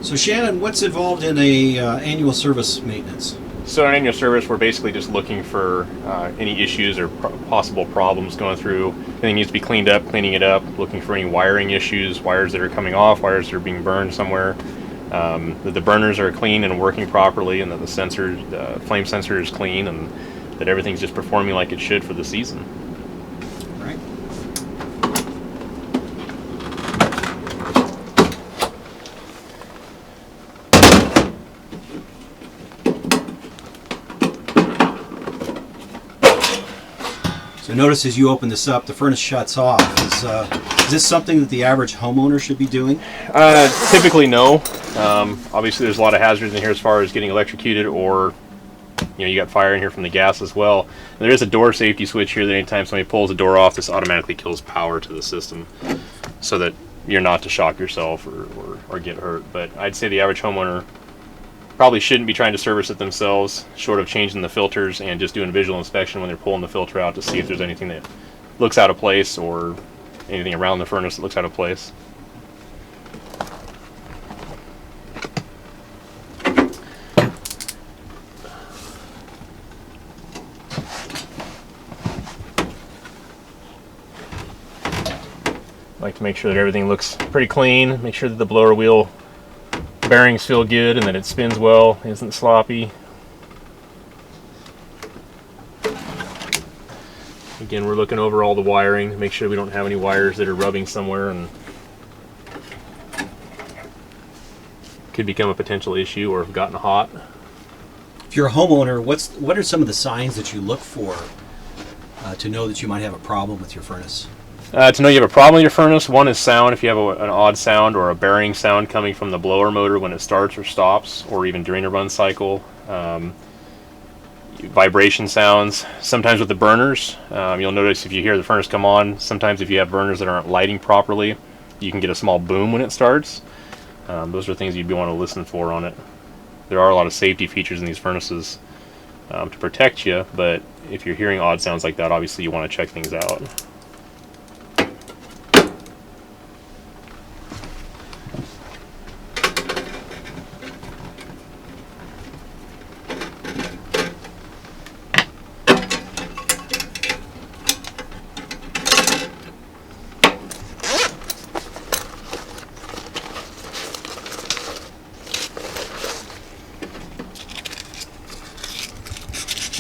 So Shannon, what's involved in a annual service maintenance? So in annual service, we're basically just looking for any issues or possible problems going through. Anything needs to be cleaned up, cleaning it up, looking for any wiring issues, wires that are coming off, wires that are being burned somewhere, that the burners are clean and working properly, and that the flame sensor is clean, and that everything's just performing like it should for the season. Right. So notice as you open this up, the furnace shuts off. Is this something that the average homeowner should be doing? Typically, no. Obviously, there's a lot of hazards in here as far as getting electrocuted, or you got fire in here from the gas as well. And there is a door safety switch here that anytime somebody pulls the door off, this automatically kills power to the system, so that you're not to shock yourself or get hurt. But I'd say the average homeowner probably shouldn't be trying to service it themselves, short of changing the filters and just doing visual inspection when they're pulling the filter out to see if there's anything that looks out of place or anything around the furnace that looks out of place. I like to make sure that everything looks pretty clean, make sure that the blower wheel bearings feel good and that it spins well, isn't sloppy. Again, we're looking over all the wiring to make sure we don't have any wires that are rubbing somewhere and could become a potential issue or have gotten hot. If you're a homeowner, what are some of the signs that you look for to know that you might have a problem with your furnace? To know you have a problem with your furnace, one is sound. If you have an odd sound or a bearing sound coming from the blower motor when it starts or stops, or even during a run cycle. Vibration sounds. Sometimes with the burners, you'll notice if you hear the furnace come on, sometimes if you have burners that aren't lighting properly, you can get a small boom when it starts. Those are things you'd want to listen for on it. There are a lot of safety features in these furnaces to protect you, but if you're hearing odd sounds like that, obviously you want to check things out.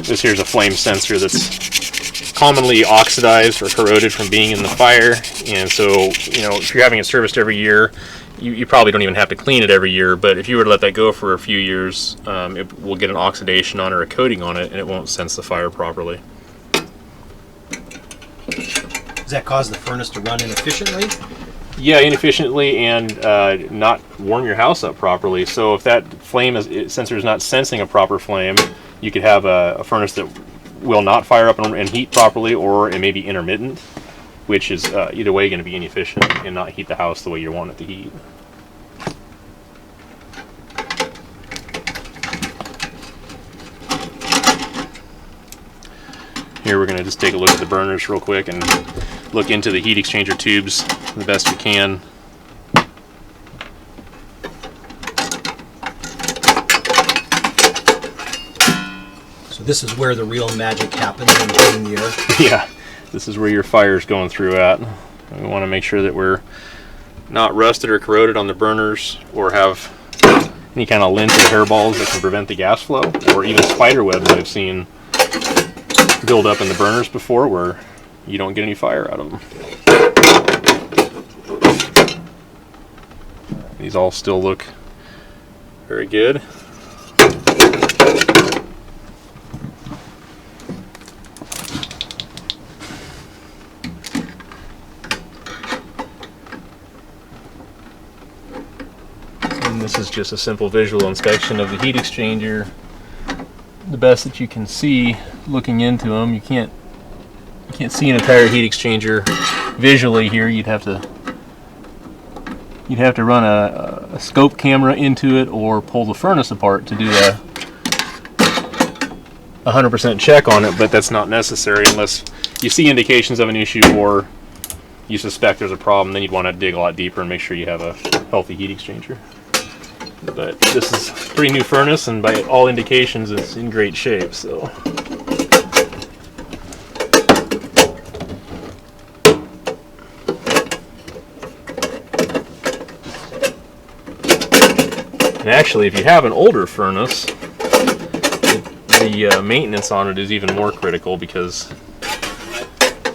This here's a flame sensor that's commonly oxidized or corroded from being in the fire, and so if you're having it serviced every year, you probably don't even have to clean it every year, but if you were to let that go for a few years, it will get an oxidation on or a coating on it, and it won't sense the fire properly. Does that cause the furnace to run inefficiently? Yeah, inefficiently and not warm your house up properly. So if that sensor is not sensing a proper flame, you could have a furnace that will not fire up and heat properly, or it may be intermittent, which is either way going to be inefficient and not heat the house the way you want it to heat. Here we're going to just take a look at the burners real quick and look into the heat exchanger tubes the best we can. So this is where the real magic happens in cleaning the air? Yeah, this is where your fire's going through at. We want to make sure that we're not rusted or corroded on the burners or have any kind of lint or hairballs that can prevent the gas flow, or even spider webs that I've seen build up in the burners before where you don't get any fire out of them. These all still look very good. And this is just a simple visual inspection of the heat exchanger. The best that you can see looking into them. You can't see an entire heat exchanger visually here. You'd have to run a scope camera into it or pull the furnace apart to do a 100% check on it, but that's not necessary unless you see indications of an issue or you suspect there's a problem. Then you'd want to dig a lot deeper and make sure you have a healthy heat exchanger. But this is a pretty new furnace, and by all indications, it's in great shape. So. And actually, if you have an older furnace, the maintenance on it is even more critical, because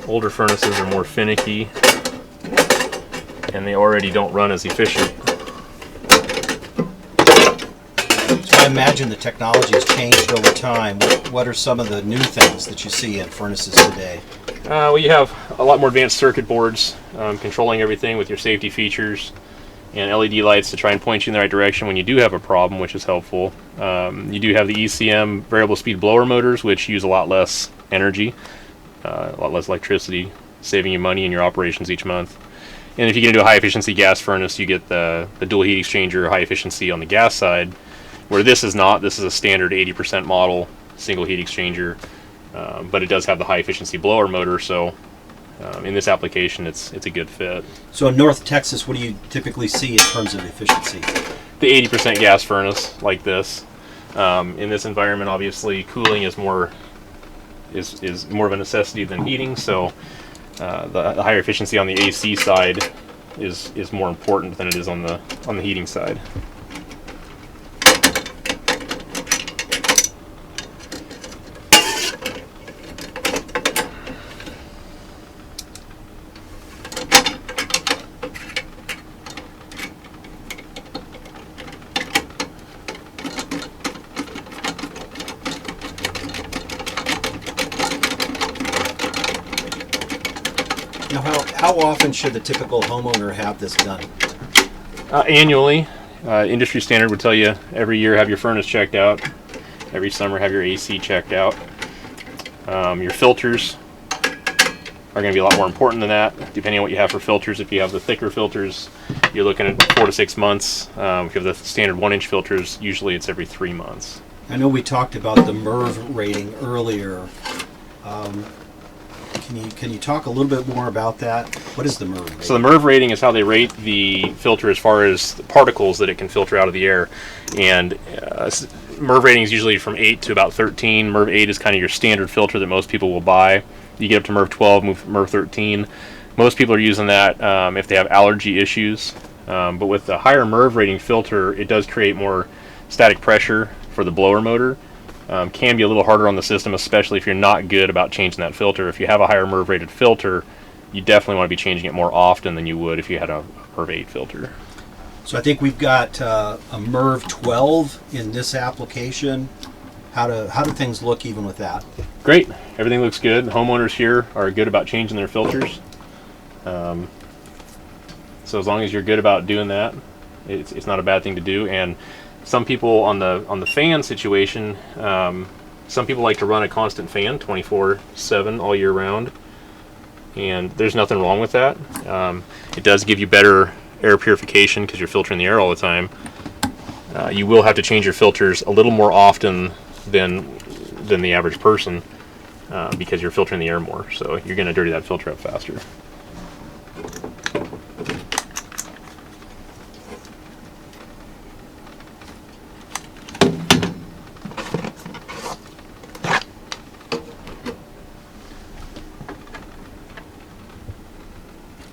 older furnaces are more finicky and they already don't run as efficient. So I imagine the technology has changed over time. What are some of the new things that you see in furnaces today? Well, you have a lot more advanced circuit boards controlling everything with your safety features, and LED lights to try and point you in the right direction when you do have a problem, which is helpful. You do have the ECM variable speed blower motors, which use a lot less energy, a lot less electricity, saving you money in your operations each month. And if you get into a high efficiency gas furnace, you get the dual heat exchanger high efficiency on the gas side, where this is not. This is a standard 80% model single heat exchanger, but it does have the high efficiency blower motor, so in this application it's a good fit. So in North Texas, what do you typically see in terms of efficiency? The 80% gas furnace like this. In this environment, obviously cooling is more of a necessity than heating, so the higher efficiency on the AC side is more important than it is on the heating side. Now, how often should the typical homeowner have this done? Annually. Industry standard would tell you every year have your furnace checked out, every summer have your AC checked out. Your filters are going to be a lot more important than that, depending on what you have for filters. If you have the thicker filters, you're looking at 4 to 6 months. If you have the standard 1-inch filters, usually it's every 3 months. I know we talked about the MERV rating earlier. Can you talk a little bit more about that? What is the MERV rating? So the MERV rating is how they rate the filter as far as the particles that it can filter out of the air. And MERV rating is usually from 8 to about 13. MERV 8 is kind of your standard filter that most people will buy. You get up to MERV 12, MERV 13. Most people are using that if they have allergy issues. But with the higher MERV rating filter, it does create more static pressure for the blower motor. Can be a little harder on the system, especially if you're not good about changing that filter. If you have a higher MERV rated filter, you definitely want to be changing it more often than you would if you had a MERV 8 filter. So I think we've got a MERV 12 in this application. How do things look even with that? Great. Everything looks good. Homeowners here are good about changing their filters. So as long as you're good about doing that, it's not a bad thing to do. And some people on the fan situation, some people like to run a constant fan 24/7 all year round, and there's nothing wrong with that. It does give you better air purification because you're filtering the air all the time. You will have to change your filters a little more often than the average person because you're filtering the air more, so you're going to dirty that filter up faster.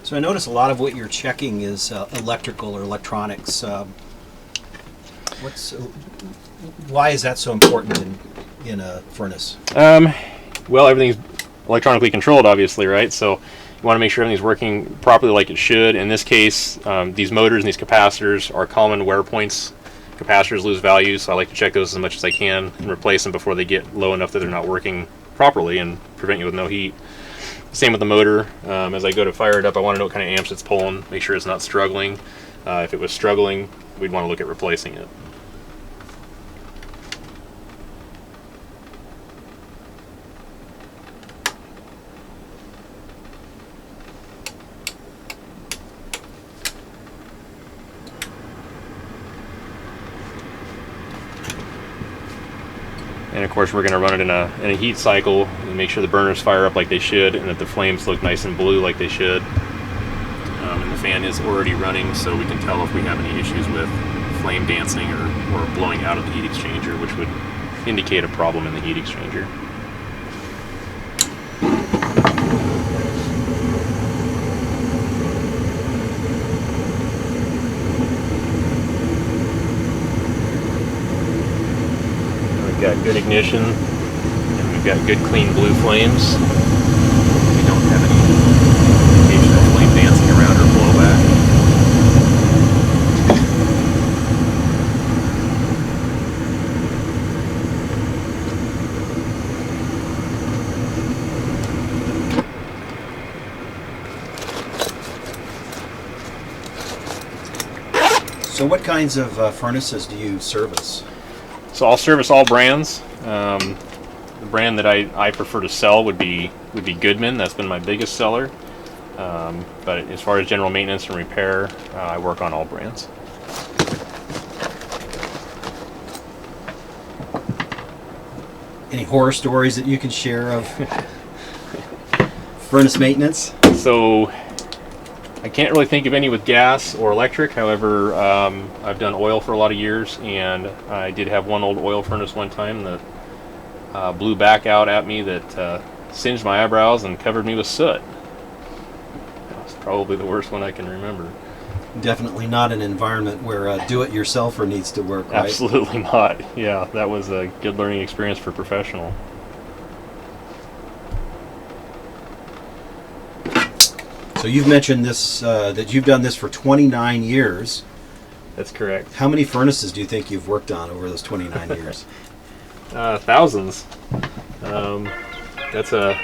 So I notice a lot of what you're checking is electrical or electronics. Why is that so important in a furnace? Well, everything's electronically controlled, obviously, right? So you want to make sure everything's working properly like it should. In this case, these motors and these capacitors are common wear points. Capacitors lose value, so I like to check those as much as I can and replace them before they get low enough that they're not working properly and prevent you with no heat. Same with the motor. As I go to fire it up, I want to know what kind of amps it's pulling, make sure it's not struggling. If it was struggling, we'd want to look at replacing it. And of course we're going to run it in a heat cycle and make sure the burners fire up like they should and that the flames look nice and blue like they should. And the fan is already running, so we can tell if we have any issues with flame dancing or blowing out of the heat exchanger, which would indicate a problem in the heat exchanger. We've got good ignition, and we've got good clean blue flames. We don't have any indication of flame dancing around or blowback. So what kinds of furnaces do you service? So I'll service all brands. The brand that I prefer to sell would be Goodman. That's been my biggest seller. But as far as general maintenance and repair, I work on all brands. Any horror stories that you can share of furnace maintenance? So I can't really think of any with gas or electric. However, I've done oil for a lot of years, and I did have one old oil furnace one time that blew back out at me that singed my eyebrows and covered me with soot. That was probably the worst one I can remember. Definitely not an environment where a do-it-yourselfer needs to work, right? Absolutely not. Yeah, that was a good learning experience for professional. So you've mentioned this, that you've done this for 29 years. That's correct. How many furnaces do you think you've worked on over those 29 years? Thousands. That's a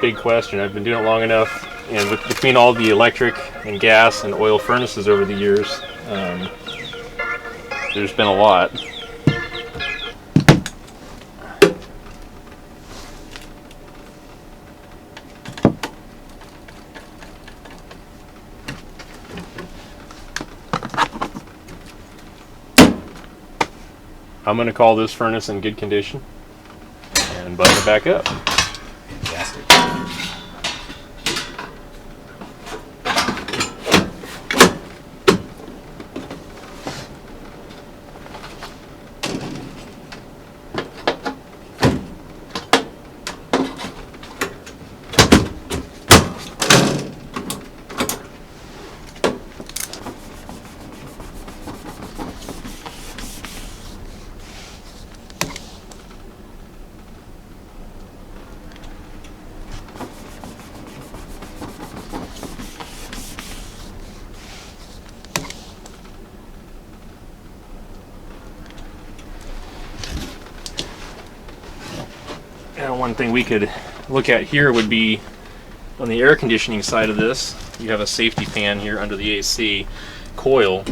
big question. I've been doing it long enough, and between all the electric and gas and oil furnaces over the years, there's been a lot. I'm going to call this furnace in good condition and button it back up. Fantastic. Now, one thing we could look at here would be on the air conditioning side of this. You have a safety fan here under the AC coil,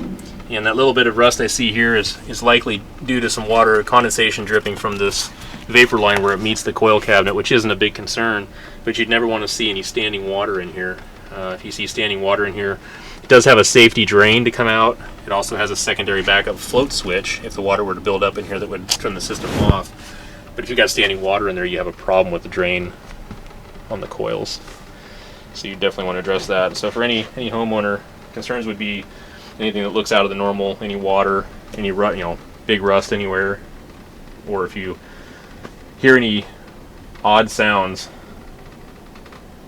and that little bit of rust I see here is likely due to some water condensation dripping from this vapor line where it meets the coil cabinet, which isn't a big concern, but you'd never want to see any standing water in here. If you see standing water in here, it does have a safety drain to come out. It also has a secondary backup float switch if the water were to build up in here that would turn the system off. But if you've got standing water in there, you have a problem with the drain on the coils. So you definitely want to address that. So for any homeowner, concerns would be anything that looks out of the normal, any water, any big rust anywhere, or if you hear any odd sounds,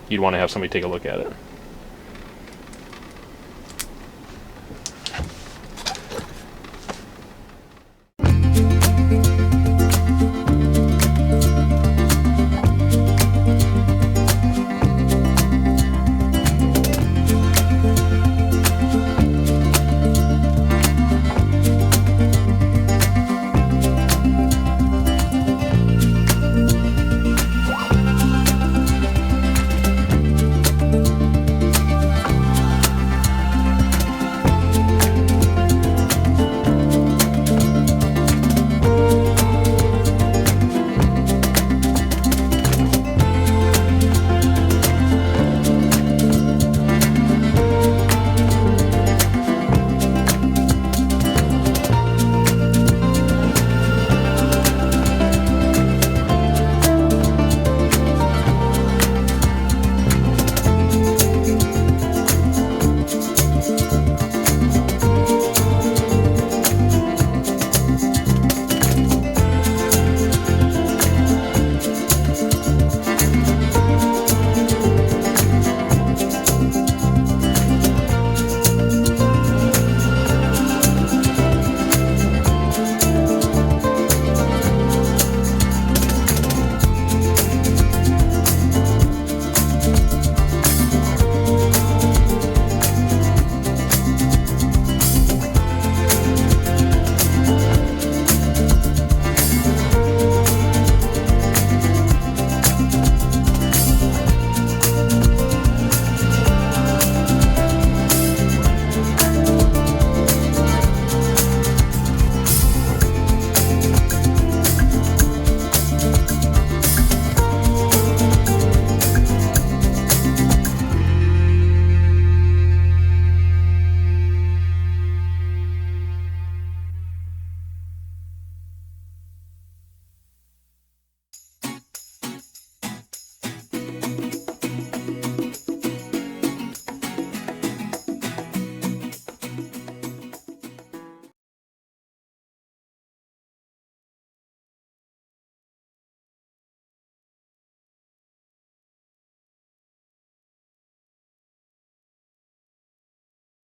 you'd want to have somebody take a look at it.